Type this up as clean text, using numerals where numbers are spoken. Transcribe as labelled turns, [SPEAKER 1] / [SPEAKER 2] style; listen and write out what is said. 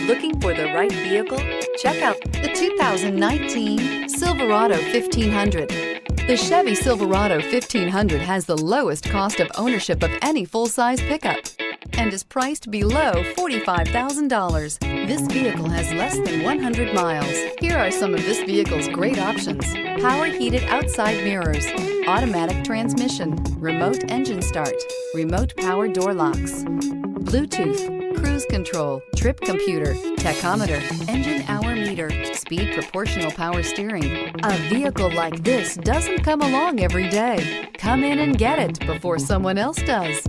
[SPEAKER 1] Looking for the right vehicle? Check out the 2019 Silverado 1500. The Chevy Silverado 1500 has the lowest cost of ownership of any full-size pickup and is priced below $45,000. This vehicle has less than 100 miles. Here are some of this vehicle's great options: power heated outside mirrors, automatic transmission, remote engine start, remote power door locks, Bluetooth, cruise control, trip computer, tachometer, engine hour meter, speed proportional power steering. A vehicle like this doesn't come along every day. Come in and get it before someone else does.